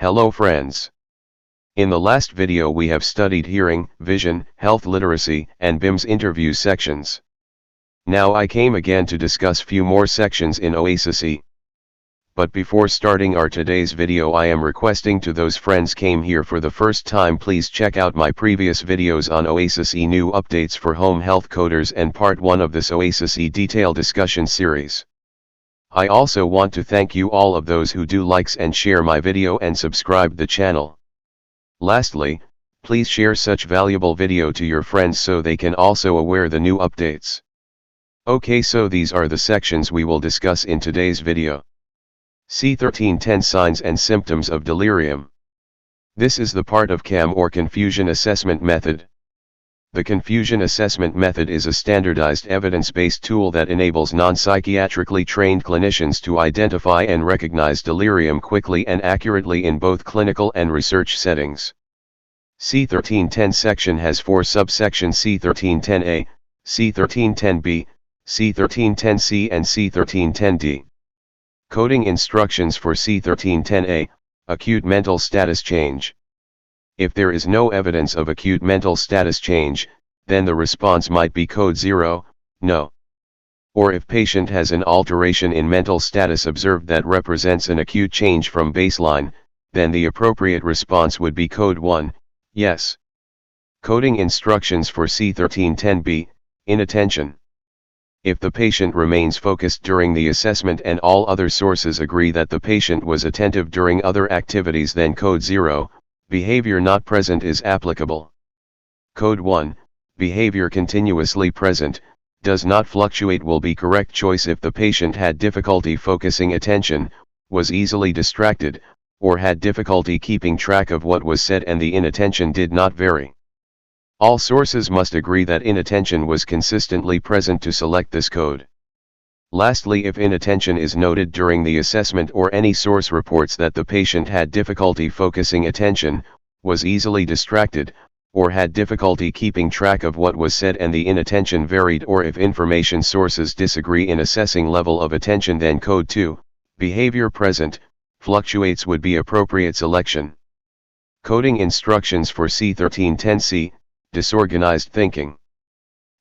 Hello friends. In the last video we have studied hearing, vision, health literacy, and Bims interview sections. Now I came again to discuss few more sections in Oasis E. But before starting our today's video, I am requesting to those friends came here for the first time, please check out my previous videos on Oasis E new updates for home health coders and part 1 of this Oasis E detailed discussion series. I also want to thank you all of those who do likes and share my video and subscribe the channel. Lastly, please share such valuable video to your friends so they can also aware the new updates. Okay, so these are the sections we will discuss in today's video. C1310 Signs and Symptoms of Delirium. This is the part of CAM or Confusion Assessment Method. The Confusion Assessment Method is a standardized evidence-based tool that enables non-psychiatrically trained clinicians to identify and recognize delirium quickly and accurately in both clinical and research settings. C1310 section has 4 subsections: C1310A, C1310B, C1310C and C1310D. Coding instructions for C1310A, Acute Mental Status Change. If there is no evidence of acute mental status change, then the response might be code 0, no. Or if patient has an alteration in mental status observed that represents an acute change from baseline, then the appropriate response would be code 1, yes. Coding instructions for C1310B, Inattention. If the patient remains focused during the assessment and all other sources agree that the patient was attentive during other activities, then code 0, behavior not present is applicable. Code 1, behavior continuously present, does not fluctuate will be correct choice if the patient had difficulty focusing attention, was easily distracted, or had difficulty keeping track of what was said and the inattention did not vary. All sources must agree that inattention was consistently present to select this code. Lastly, if inattention is noted during the assessment or any source reports that the patient had difficulty focusing attention, was easily distracted, or had difficulty keeping track of what was said and the inattention varied, or if information sources disagree in assessing level of attention, then code 2, behavior present, fluctuates would be appropriate selection. Coding instructions for C1310C, Disorganized Thinking.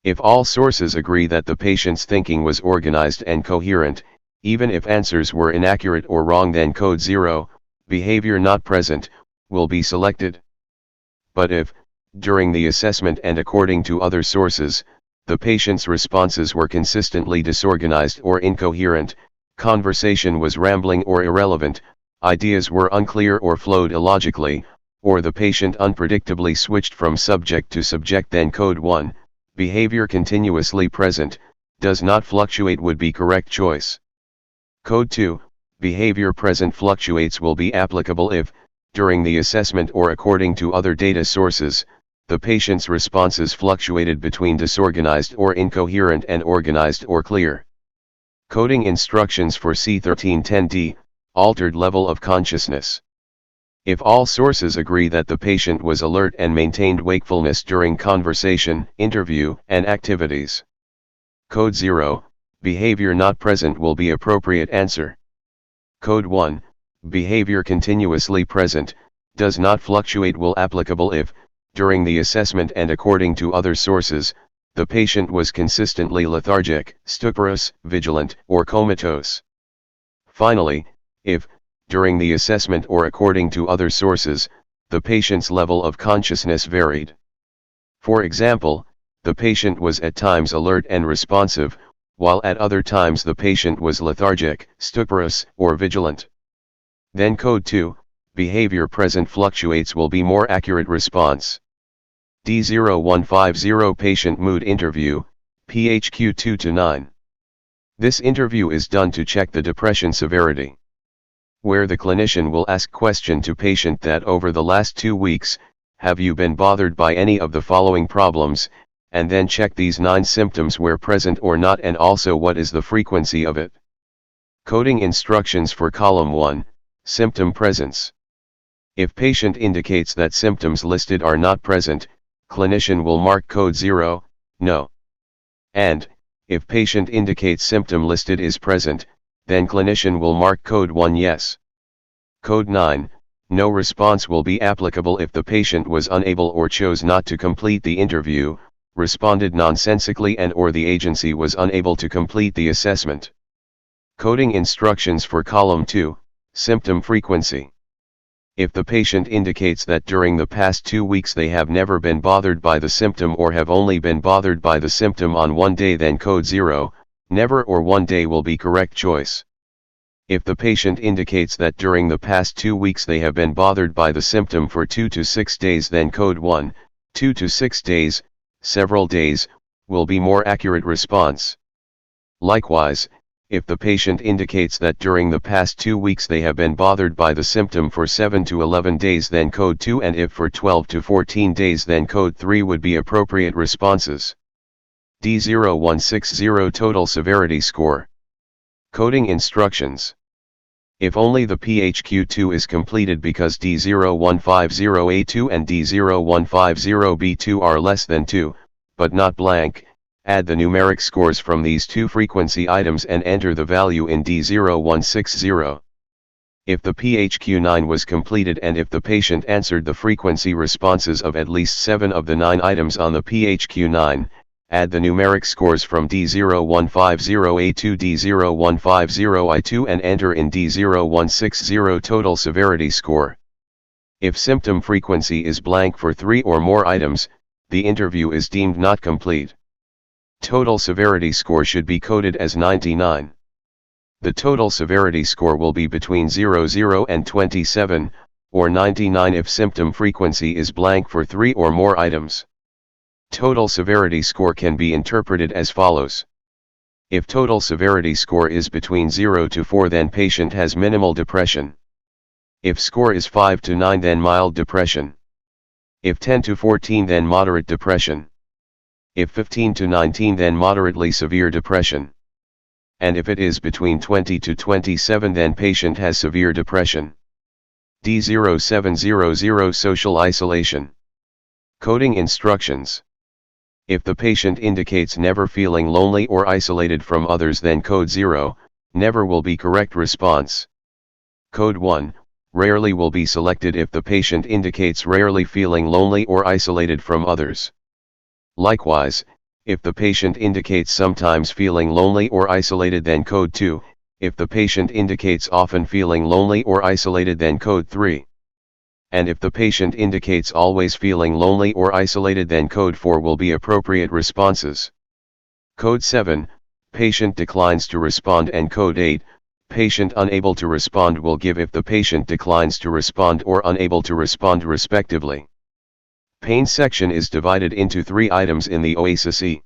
If all sources agree that the patient's thinking was organized and coherent, even if answers were inaccurate or wrong, then code 0, behavior not present, will be selected. But if, during the assessment and according to other sources, the patient's responses were consistently disorganized or incoherent, conversation was rambling or irrelevant, ideas were unclear or flowed illogically, or the patient unpredictably switched from subject to subject, then code 1, behavior continuously present, does not fluctuate would be correct choice. Code 2, behavior present fluctuates will be applicable if, during the assessment or according to other data sources, the patient's responses fluctuated between disorganized or incoherent and organized or clear. Coding instructions for C1310D, Altered Level of Consciousness. If all sources agree that the patient was alert and maintained wakefulness during conversation, interview, and activities. Code 0, behavior not present will be appropriate answer. Code 1, behavior continuously present, does not fluctuate will applicable if, during the assessment and according to other sources, the patient was consistently lethargic, stuporous, vigilant, or comatose. Finally, if, during the assessment or according to other sources, the patient's level of consciousness varied. For example, the patient was at times alert and responsive, while at other times the patient was lethargic, stuporous, or vigilant. Then code 2, behavior present fluctuates will be more accurate response. D0150 Patient Mood Interview, PHQ 2-9. This interview is done to check the depression severity, where the clinician will ask question to patient that over the last 2 weeks, have you been bothered by any of the following problems, and then check these 9 symptoms were present or not, and also what is the frequency of it. Coding instructions for column 1, symptom presence. If patient indicates that symptoms listed are not present, clinician will mark code 0, no. And, if patient indicates symptom listed is present, then clinician will mark code 1 yes. Code 9, No response will be applicable if the patient was unable or chose not to complete the interview, responded nonsensically and/or the agency was unable to complete the assessment. Coding instructions for column 2, symptom frequency. If the patient indicates that during the past 2 weeks they have never been bothered by the symptom or have only been bothered by the symptom on one day, then code 0, never or one day will be correct choice. If the patient indicates that during the past 2 weeks they have been bothered by the symptom for 2 to 6 days, then code 1, 2 to 6 days, several days, will be more accurate response. Likewise, if the patient indicates that during the past 2 weeks they have been bothered by the symptom for 7 to 11 days, then code 2, and if for 12 to 14 days, then code 3 would be appropriate responses. D0160 Total Severity Score. Coding instructions. If only the PHQ-2 is completed because D0150A2 and D0150B2 are less than 2, but not blank, add the numeric scores from these two frequency items and enter the value in D0160. If the PHQ-9 was completed and if the patient answered the frequency responses of at least 7 of the 9 items on the PHQ-9, add the numeric scores from D0150A to D0150I2 and enter in D0160 Total Severity Score. If symptom frequency is blank for 3 or more items, the interview is deemed not complete. Total severity score should be coded as 99. The total severity score will be between 00 and 27, or 99 if symptom frequency is blank for 3 or more items. Total severity score can be interpreted as follows. If total severity score is between 0 to 4, then patient has minimal depression. If score is 5 to 9, then mild depression. If 10 to 14, then moderate depression. If 15 to 19, then moderately severe depression. And if it is between 20 to 27, then patient has severe depression. D0700 Social Isolation. Coding instructions. If the patient indicates never feeling lonely or isolated from others, then code 0, never will be correct response. Code 1, rarely will be selected if the patient indicates rarely feeling lonely or isolated from others. Likewise, if the patient indicates sometimes feeling lonely or isolated, then code 2, if the patient indicates often feeling lonely or isolated, then code 3. And if the patient indicates always feeling lonely or isolated, then code 4 will be appropriate responses. Code 7, patient declines to respond, and code 8, patient unable to respond will give if the patient declines to respond or unable to respond respectively. Pain section is divided into 3 items in the Oasis E.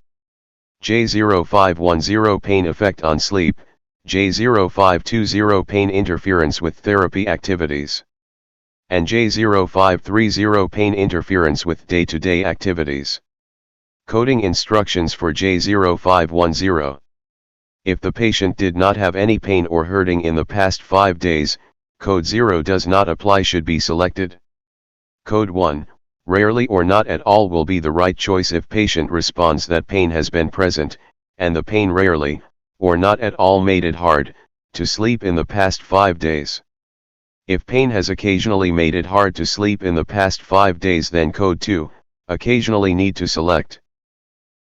J0510 Pain effect on sleep, J0520 Pain interference with therapy activities, and J0530 Pain interference with day-to-day activities. Coding instructions for J0510. If the patient did not have any pain or hurting in the past 5 days, code 0 does not apply should be selected. Code 1, rarely or not at all will be the right choice if patient responds that pain has been present, and the pain rarely, or not at all made it hard, to sleep in the past 5 days. If pain has occasionally made it hard to sleep in the past 5 days, then code 2, occasionally need to select.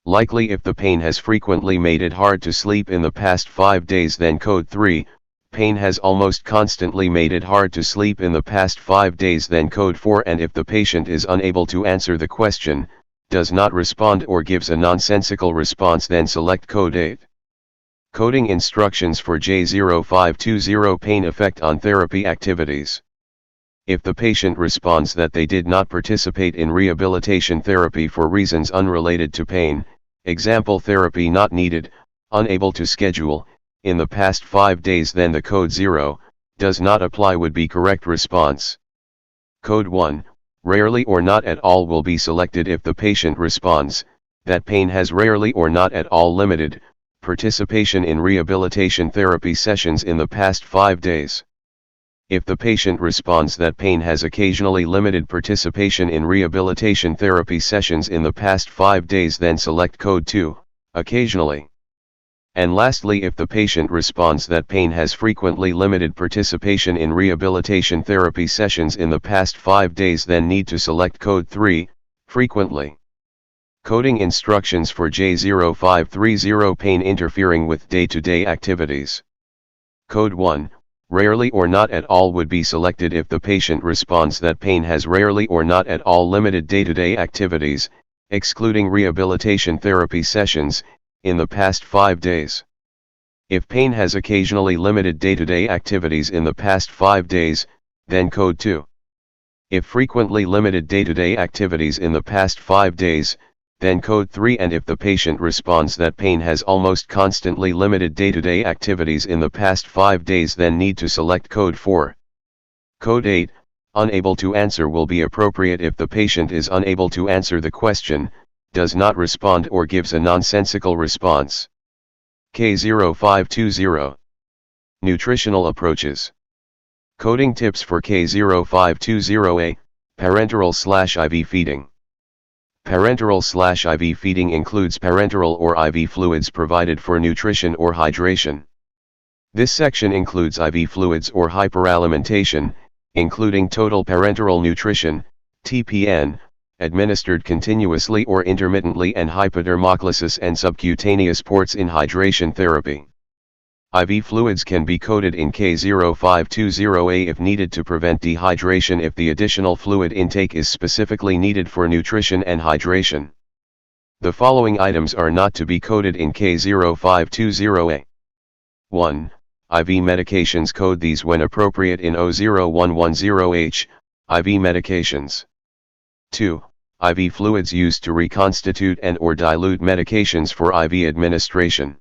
Likely if the pain has frequently made it hard to sleep in the past 5 days, then code 3, pain has almost constantly made it hard to sleep in the past 5 days, then code 4, and if the patient is unable to answer the question, does not respond or gives a nonsensical response, then select code 8. Coding instructions for J0520 Pain effect on therapy activities. If the patient responds that they did not participate in rehabilitation therapy for reasons unrelated to pain, example therapy not needed, unable to schedule, in the past 5 days, then the code 0, does not apply would be correct response. Code 1, rarely or not at all will be selected if the patient responds that pain has rarely or not at all limited participation in rehabilitation therapy sessions in the past 5 days. If the patient responds that pain has occasionally limited participation in rehabilitation therapy sessions in the past 5 days, then select code 2, occasionally. And lastly, if the patient responds that pain has frequently limited participation in rehabilitation therapy sessions in the past 5 days, then need to select code 3, frequently. Coding instructions for J0530 pain interfering with day-to-day activities. Code 1, rarely or not at all would be selected if the patient responds that pain has rarely or not at all limited day-to-day activities, excluding rehabilitation therapy sessions, in the past 5 days. If pain has occasionally limited day-to-day activities in the past 5 days, then code 2. If frequently limited day-to-day activities in the past 5 days, then code 3. And if the patient responds that pain has almost constantly limited day-to-day activities in the past 5 days, then need to select code 4. Code 8, unable to answer will be appropriate if the patient is unable to answer the question, does not respond, or gives a nonsensical response. K0520. Nutritional approaches. Coding tips for K0520A, parenteral/IV feeding. Parenteral/IV feeding includes parenteral or IV fluids provided for nutrition or hydration. This section includes IV fluids or hyperalimentation, including total parenteral nutrition, TPN, administered continuously or intermittently, and hypodermolysis and subcutaneous ports in hydration therapy. IV fluids can be coded in K0520A if needed to prevent dehydration if the additional fluid intake is specifically needed for nutrition and hydration. The following items are not to be coded in K0520A. 1. IV medications. Code these when appropriate in O0110H, IV medications. 2. IV fluids used to reconstitute and/or dilute medications for IV administration.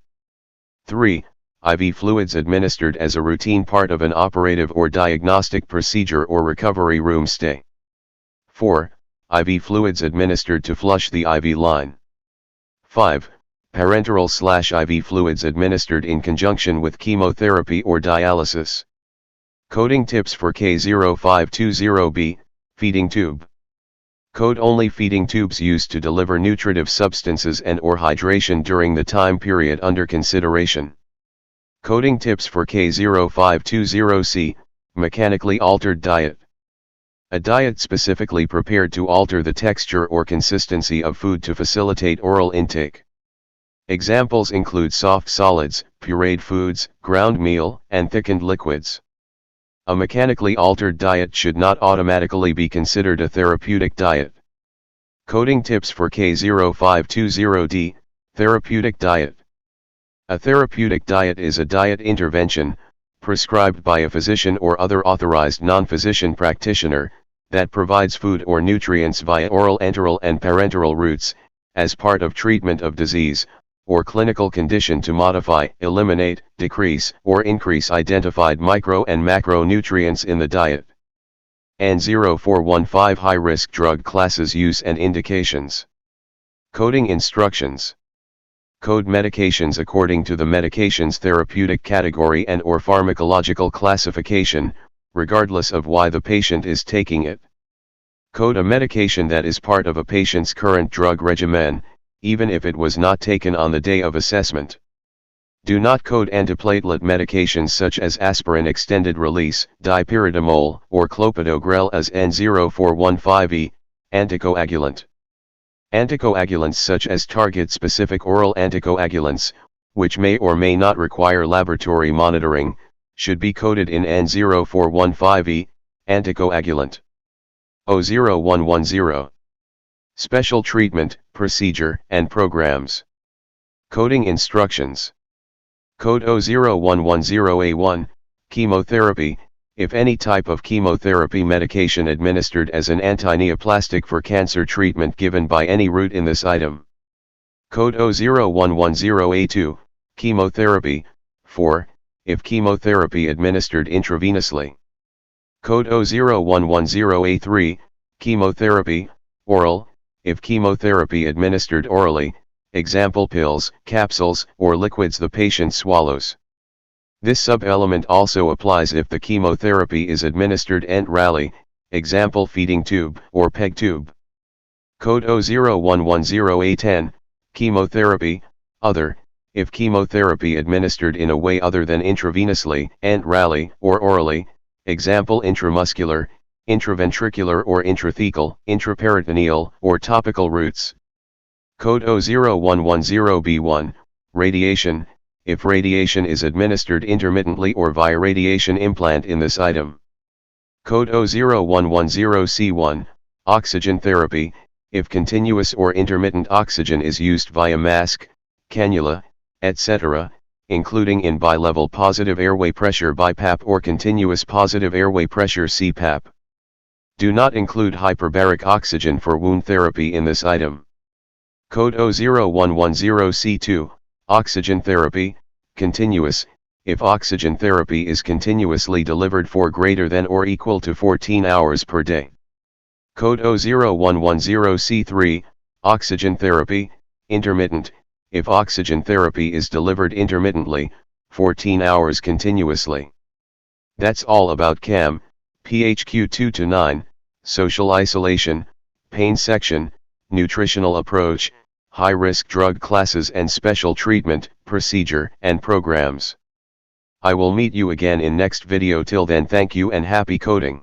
3. IV fluids administered as a routine part of an operative or diagnostic procedure or recovery room stay. 4. IV fluids administered to flush the IV line. 5. Parenteral/IV fluids administered in conjunction with chemotherapy or dialysis. Coding tips for K0520B, feeding tube. Code only feeding tubes used to deliver nutritive substances and/or hydration during the time period under consideration. Coding tips for K0520C, mechanically altered diet. A diet specifically prepared to alter the texture or consistency of food to facilitate oral intake. Examples include soft solids, pureed foods, ground meal, and thickened liquids. A mechanically altered diet should not automatically be considered a therapeutic diet. Coding tips for K0520D, therapeutic diet. A therapeutic diet is a diet intervention, prescribed by a physician or other authorized non-physician practitioner, that provides food or nutrients via oral, enteral, and parenteral routes, as part of treatment of disease, or clinical condition to modify, eliminate, decrease, or increase identified micro and macronutrients in the diet. N0415 high-risk drug classes, use and indications. Coding instructions. Code medications according to the medication's therapeutic category and/or pharmacological classification, regardless of why the patient is taking it. Code a medication that is part of a patient's current drug regimen, even if it was not taken on the day of assessment. Do not code antiplatelet medications such as aspirin extended release, dipyridamole, or clopidogrel as N0415E, anticoagulant. Anticoagulants such as target-specific oral anticoagulants, which may or may not require laboratory monitoring, should be coded in N0415E, anticoagulant. O0110. Special treatment, procedure, and programs. Coding instructions. Code O0110A1, chemotherapy, if any type of chemotherapy medication administered as an antineoplastic for cancer treatment given by any route in this item. Code O0110A2, chemotherapy, 4, if chemotherapy administered intravenously. Code O0110A3, chemotherapy, oral, if chemotherapy administered orally, example pills, capsules, or liquids the patient swallows. This sub-element also applies if the chemotherapy is administered enterally, example feeding tube or PEG tube. Code O0110A10, chemotherapy, other, if chemotherapy administered in a way other than intravenously, and rally, or orally, example intramuscular, intraventricular or intrathecal, intraperitoneal, or topical routes. Code 00110B1, radiation, if radiation is administered intermittently or via radiation implant in this item. Code 00110C1, oxygen therapy, if continuous or intermittent oxygen is used via mask, cannula, etc., including in bilevel positive airway pressure BiPAP or continuous positive airway pressure CPAP. Do not include hyperbaric oxygen for wound therapy in this item. Code 00110C2, oxygen therapy, continuous, if oxygen therapy is continuously delivered for greater than or equal to 14 hours per day. Code 00110C3, oxygen therapy, intermittent, if oxygen therapy is delivered intermittently, 14 hours continuously. That's all about CAM, PHQ 2-9, social isolation, pain section, nutritional approach, high-risk drug classes and special treatment, procedure and programs. I will meet you again in next video. Till then, thank you and happy coding.